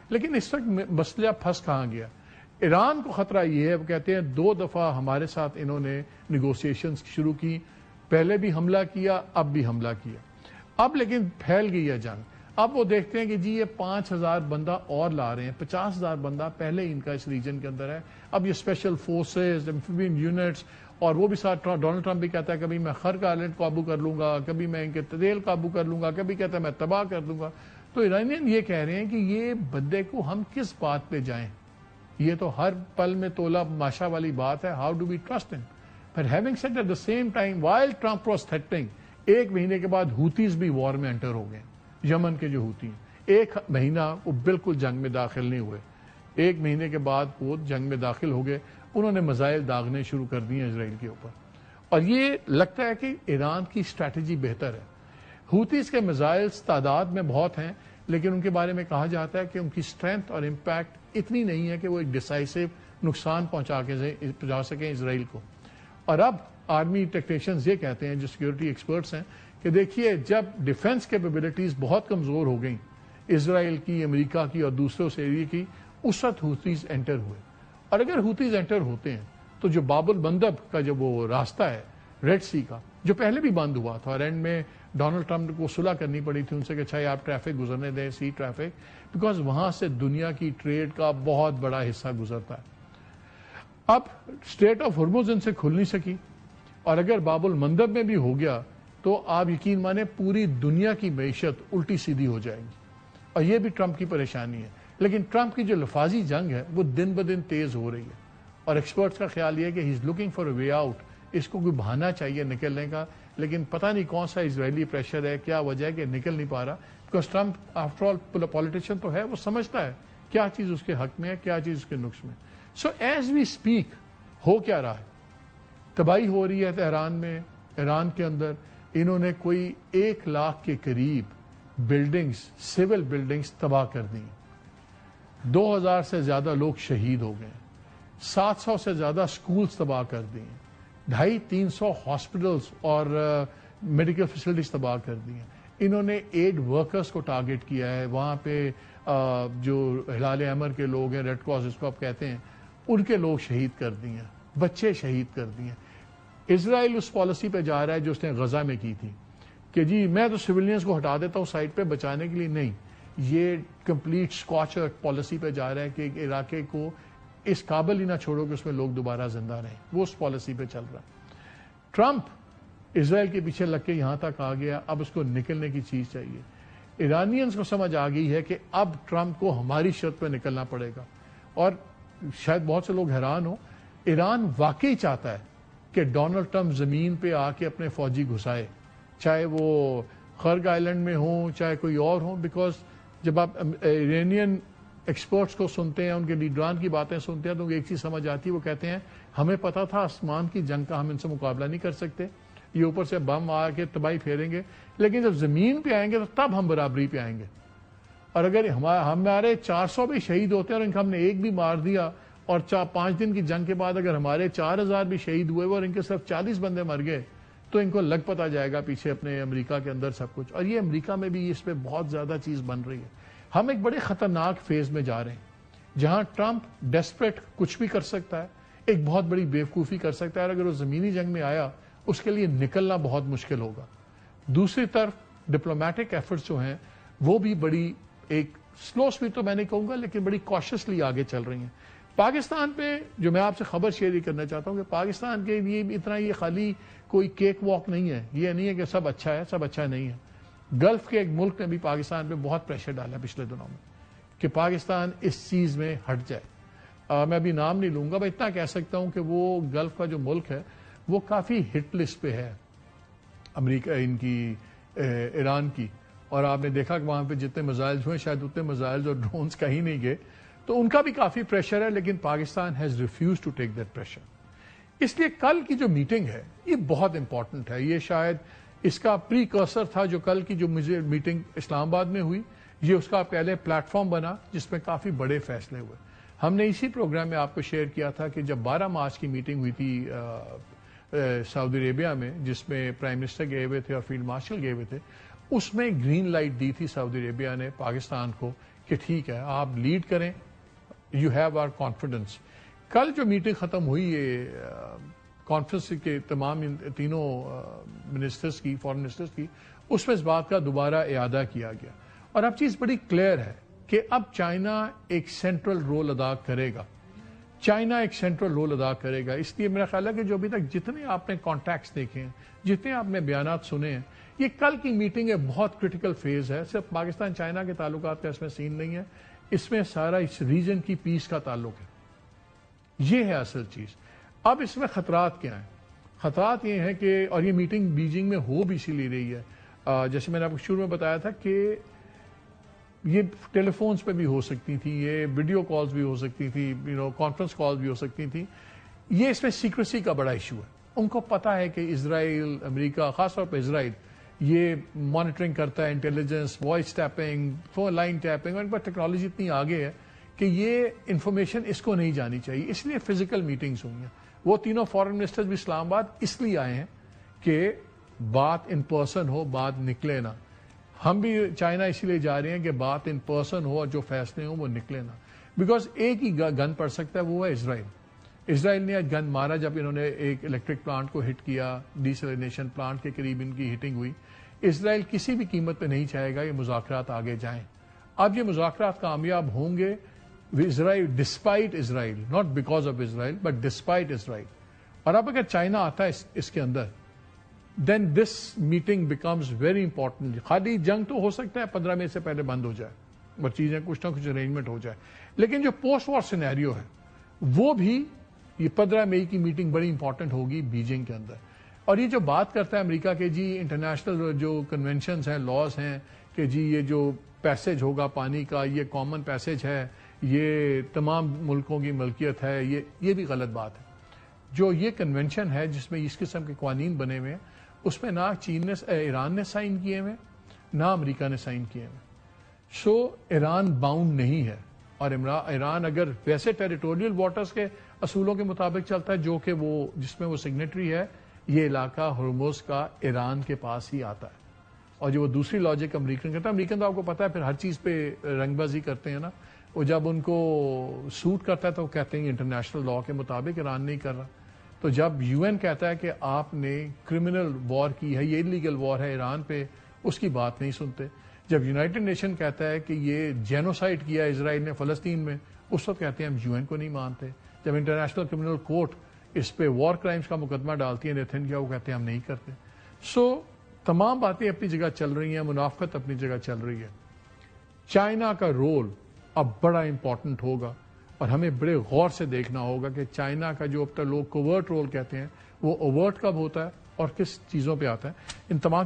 لیکن اس وقت مسئلہ پھنس کہاں گیا؟ ایران کو خطرہ یہ ہے، وہ کہتے ہیں 2 دفعہ ہمارے ساتھ انہوں نے نیگوسیشنز شروع کی، پہلے بھی حملہ کیا، اب بھی حملہ کیا، اب لیکن پھیل گئی ہے جنگ۔ اب وہ دیکھتے ہیں کہ جی یہ 5,000 بندہ اور لا رہے ہیں، 50,000 بندہ پہلے ہی ان کا اس ریجن کے اندر ہے، اب یہ اسپیشل فورسز، ایمفیبین یونٹس، اور وہ بھی ساتھ ڈونلڈ ٹرمپ بھی کہتا ہے کبھی میں خرق آئلینڈ قابو کر لوں گا، کبھی میں ان کے تیل قابو کر لوں گا، کبھی کہتا ہے میں تباہ کر دوں گا۔ تو ایرانین یہ کہہ رہے ہیں کہ یہ بندے کو ہم کس بات پہ جائیں، یہ تو ہر پل میں تولا ماشا والی بات ہے، ہاؤ ڈو وی ٹرسٹ ہم؟ But having said at the same time, while Trump was threatening, 1 مہینے کے بعد ہوتیز بھی وار میں انٹر ہو گئے، یمن کے جو ہوتی ہیں 1 مہینہ وہ بالکل جنگ میں داخل نہیں ہوئے، 1 مہینے کے بعد وہ جنگ میں داخل ہو گئے، انہوں نے میزائل داغنے شروع کر دیے اسرائیل کے اوپر۔ اور یہ لگتا ہے کہ ایران کی اسٹریٹجی بہتر ہے۔ ہوتیز کے میزائلز تعداد میں بہت ہیں، لیکن ان کے بارے میں کہا جاتا ہے کہ ان کی اسٹرینتھ اور امپیکٹ اتنی نہیں ہے کہ وہ ایک ڈیسائسو نقصان پہنچا سکیں اسرائیل کو۔ اور اب آرمی ٹیکنیشینز یہ کہتے ہیں، جو سیکیورٹی ایکسپرٹس ہیں، کہ دیکھیے جب ڈیفنس کیپیبلٹیز بہت کمزور ہو گئیں اسرائیل کی، امریکہ کی اور دوسروں سے ایریا کی، اس وقت ہوتیز انٹر ہوئے۔ اور اگر ہوتیز انٹر ہوتے ہیں تو جو باب المندب کا جو وہ راستہ ہے ریڈ سی کا، جو پہلے بھی بند ہوا تھا اور اینڈ میں ڈونلڈ ٹرمپ کو صلح کرنی پڑی تھی ان سے کہ اچھا آپ ٹریفک گزرنے دیں، سی ٹریفک، بیکاز وہاں سے دنیا کی ٹریڈ کا بہت بڑا حصہ گزرتا ہے۔ اب اسٹریٹ آف ہرمز ان سے کھل نہیں سکی، اور اگر باب المندب میں بھی ہو گیا تو آپ یقین مانیں پوری دنیا کی معیشت الٹی سیدھی ہو جائے گی، اور یہ بھی ٹرمپ کی پریشانی ہے۔ لیکن ٹرمپ کی جو لفاظی جنگ ہے وہ دن بدن تیز ہو رہی ہے، اور ایکسپرٹس کا خیال یہ ہے کہ he is looking for a way out, اس کو کوئی بہانہ چاہیے نکلنے کا، لیکن پتہ نہیں کون سا اسرائیلی پریشر ہے، کیا وجہ ہے کہ نکل نہیں پا رہا، because Trump after all politician تو ہے، وہ سمجھتا ہے کیا چیز اس کے حق میں ہے، کیا چیز اس کے نقص میں۔ سو ایز وی اسپیک ہو کیا رہا ہے؟ تباہی ہو رہی ہے تہران میں، ایران کے اندر انہوں نے کوئی 1 لاکھ کے قریب بلڈنگز، سول بلڈنگز تباہ کر دی، 2,000 سے زیادہ لوگ شہید ہو گئے، 700 سے زیادہ سکولز تباہ کر دی، 250-300 ہاسپٹلز اور میڈیکل فیسلٹیز تباہ کر دی ہیں۔ انہوں نے ایڈ ورکرز کو ٹارگٹ کیا ہے، وہاں پہ جو ہلال احمر کے لوگ ہیں، ریڈ کراس جس کو آپ کہتے ہیں، ان کے لوگ شہید کر دیے ہیں، بچے شہید کر دیے ہیں۔ اسرائیل اس پالیسی پہ جا رہا ہے جو اس نے غزہ میں کی تھی کہ جی میں تو سویلینز کو ہٹا دیتا ہوں سائٹ پہ بچانے کے لیے، نہیں، یہ کمپلیٹ اسکاچ پالیسی پہ جا رہا ہے کہ ایک علاقے کو اس قابل ہی نہ چھوڑو کہ اس میں لوگ دوبارہ زندہ رہیں، وہ اس پالیسی پہ چل رہا ہے۔ ٹرمپ اسرائیل کے پیچھے لگ کے یہاں تک آ گیا، اب اس کو نکلنے کی چیز چاہیے۔ ایرانینز کو سمجھ آ گئی ہے کہ اب ٹرمپ کو ہماری شرط پہ نکلنا پڑے گا، اور شاید بہت سے لوگ حیران ہوں، ایران واقعی چاہتا ہے کہ ڈونلڈ ٹرمپ زمین پہ آ کے اپنے فوجی گھسائے، چاہے وہ خرق آئلینڈ میں ہوں چاہے کوئی اور ہوں، بیکاز جب آپ ایرانین ایکسپرٹس کو سنتے ہیں، ان کے لیڈران کی باتیں سنتے ہیں، تو ایک چیز سمجھ آتی ہے، وہ کہتے ہیں ہمیں پتا تھا آسمان کی جنگ کا ہم ان سے مقابلہ نہیں کر سکتے، یہ اوپر سے بم آ کے تباہی پھیریں گے، لیکن جب زمین پہ آئیں گے تو تب ہم برابری پہ آئیں گے۔ اور اگر ہمارے 400 بھی شہید ہوتے ہیں اور ان کا ہم نے ایک بھی مار دیا، اور 5 دن کی جنگ کے بعد اگر ہمارے 4,000 بھی شہید ہوئے اور ان کے صرف 40 بندے مر گئے، تو ان کو لگ پتا جائے گا پیچھے اپنے امریکہ کے اندر سب کچھ۔ اور یہ امریکہ میں بھی اس پہ بہت زیادہ چیز بن رہی ہے۔ ہم ایک بڑے خطرناک فیز میں جا رہے ہیں جہاں ٹرمپ ڈیسپریٹ کچھ بھی کر سکتا ہے، ایک بہت بڑی بیوقوفی کر سکتا ہے، اور اگر وہ زمینی جنگ میں آیا اس کے لیے نکلنا بہت مشکل ہوگا۔ دوسری طرف ڈپلومیٹک ایفرٹس جو ہیں وہ بھی بڑی ایک سلو سپیڈ تو میں نہیں کہوں گا، لیکن بڑی کاشسلی آگے چل رہی ہیں۔ پاکستان پہ جو میں آپ سے خبر شیئر کرنا چاہتا ہوں کہ پاکستان کے لیے اتنا یہ خالی کوئی کیک واک نہیں ہے، یہ نہیں ہے کہ سب اچھا ہے، سب اچھا نہیں ہے۔ گلف کے ایک ملک نے بھی پاکستان پہ بہت پریشر ڈالا پچھلے دنوں میں کہ پاکستان اس چیز میں ہٹ جائے۔ میں ابھی نام نہیں لوں گا، میں اتنا کہہ سکتا ہوں کہ وہ گلف کا جو ملک ہے وہ کافی ہٹ لسٹ پہ ہے امریکہ، ان کی ایران کی، اور آپ نے دیکھا کہ وہاں پہ جتنے میزائلز ہوئے شاید اتنے میزائلز اور ڈرونز کہیں نہیں گئے، تو ان کا بھی کافی پریشر ہے، لیکن Pakistan has refuse to take that pressure. اس لیے کل کی جو میٹنگ ہے یہ بہت امپورٹنٹ ہے، یہ شاید اس کا پری کرسر تھا جو کل کی جو میٹنگ اسلام آباد میں ہوئی، یہ اس کا پہلے پلیٹ فارم بنا جس میں کافی بڑے فیصلے ہوئے۔ ہم نے اسی پروگرام میں آپ کو شیئر کیا تھا کہ جب 12 مارچ کی میٹنگ ہوئی تھی سعودی عربیہ میں، جس میں پرائم منسٹر گئے ہوئے تھے اور فیلڈ مارشل گئے ہوئے تھے، اس میں گرین لائٹ دی تھی سعودی عربیہ نے پاکستان کو کہ ٹھیک ہے آپ لیڈ کریں, یو ہیو آر کانفیڈنس. کل جو میٹنگ ختم ہوئی یہ کانفرنس کے تمام تینوں منسٹرز کی, فارن منسٹرز کی, اس میں اس بات کا دوبارہ اعادہ کیا گیا. اور اب چیز بڑی کلیئر ہے کہ اب چائنا ایک سینٹرل رول ادا کرے گا. چائنا ایک سینٹرل رول ادا کرے گا. اس لیے میرا خیال ہے کہ جو ابھی تک جتنے آپ نے کانٹیکٹس دیکھے ہیں, جتنے آپ نے بیانات سنے ہیں, یہ کل کی میٹنگ ایک بہت کرٹیکل فیز ہے. صرف پاکستان چائنا کے تعلقات کا اس میں سین نہیں ہے, اس میں سارا اس ریجن کی پیس کا تعلق ہے. یہ ہے اصل چیز. اب اس میں خطرات کیا ہیں؟ خطرات یہ ہیں کہ, اور یہ میٹنگ بیجنگ میں ہو بھی اسی لیے رہی ہے, جیسے میں نے آپ کو شروع میں بتایا تھا کہ یہ ٹیلی فونز پہ بھی ہو سکتی تھی, یہ ویڈیو کالز بھی ہو سکتی تھی, کانفرنس کالز بھی ہو سکتی تھی. یہ اس میں سیکریسی کا بڑا ایشو ہے. ان کو پتا ہے کہ اسرائیل, امریکہ, خاص طور پہ اسرائیل, یہ مانیٹرنگ کرتا ہے, intelligence, voice tapping, phone line tapping, اور ان پر ٹیکنالوجی اتنی آگے ہے کہ یہ انفارمیشن اس کو نہیں جانی چاہیے. اس لیے فزیکل میٹنگز ہوئی ہیں. وہ تینوں فارن منسٹرز بھی اسلام آباد اس لیے آئے ہیں کہ بات ان پرسن ہو, بات نکلے نہ. ہم بھی چائنا اسی لیے جا رہے ہیں کہ بات ان پرسن ہو اور جو فیصلے ہوں وہ نکلے نہ. بیکاز ایک ہی گن پڑ سکتا ہے, وہ ہے اسرائیل. اسرائیل نے آج گن مارا جب انہوں نے ایک الیکٹرک پلانٹ کو ہٹ کیا, ڈیسلینیشن پلانٹ کے قریب ان کی ہٹنگ ہوئی. اسرائیل کسی بھی قیمت پہ نہیں چاہے گا یہ مذاکرات آگے جائیں. اب یہ مذاکرات کامیاب ہوں گے Israel, despite Israel, not because of Israel but despite Israel. اور اب اگر چائنا آتا ہے اس کے اندر, then this meeting becomes very important. خالی جنگ تو ہو سکتا ہے 15 مئی سے پہلے بند ہو جائے اور چیزیں کچھ نہ کچھ ارینجمنٹ ہو جائے, لیکن جو پوسٹ وار سینیریو ہے وہ بھی یہ 15 مئی کی میٹنگ بڑی امپورٹنٹ ہوگی بیجنگ کے اندر. اور یہ جو بات کرتا ہے امریکہ کے جی انٹرنیشنل جو کنونشنز ہیں, لاز ہیں, کہ جی یہ جو پیسج ہوگا پانی کا یہ کامن پیسج ہے, یہ تمام ملکوں کی ملکیت ہے, یہ بھی غلط بات ہے. جو یہ کنونشن ہے جس میں اس قسم کے قوانین بنے ہوئے ہیں, اس میں نہ ایران نے سائن کیے ہوئے, نہ امریکہ نے سائن کیے ہوئے. سو ایران باؤنڈ نہیں ہے. اور ایران اگر ویسے ٹیریٹوریل واٹرز کے اصولوں کے مطابق چلتا ہے جو کہ وہ جس میں وہ سگنیٹری ہے, یہ علاقہ ہرمز کا ایران کے پاس ہی آتا ہے. اور جو وہ دوسری لاجک امریکن کرتا ہے, امریکن تو آپ کو پتا ہے پھر ہر چیز پہ رنگ بازی کرتے ہیں نا. وہ جب ان کو سوٹ کرتا ہے تو وہ کہتے ہیں انٹرنیشنل لا کے مطابق ایران نہیں کر رہا. تو جب یو این کہتا ہے کہ آپ نے کرمنل وار کی ہے, یہ انلیگل وار ہے ایران پہ, اس کی بات نہیں سنتے. جب یونائٹڈ نیشن کہتا ہے کہ یہ جینوسائڈ کیا اسرائیل نے فلسطین میں, اس وقت کہتے ہیں ہم یو این کو نہیں مانتے. جب انٹرنیشنل کرمنل کورٹ اس پہ وار کرائمز کا مقدمہ ڈالتی ہے نیتن کیا, وہ کہتے ہیں ہم نہیں کرتے. سو تمام باتیں اپنی جگہ چل رہی ہیں, منافقت اپنی جگہ چل رہی ہے. چائنا کا رول اب بڑا امپورٹنٹ ہوگا اور ہمیں بڑے غور سے دیکھنا ہوگا کہ چائنا کا جو اب تک لوگ کوورٹ رول کہتے ہیں وہ اوورٹ کب ہوتا ہے اور کس چیزوں پہ آتا ہے. ان تمام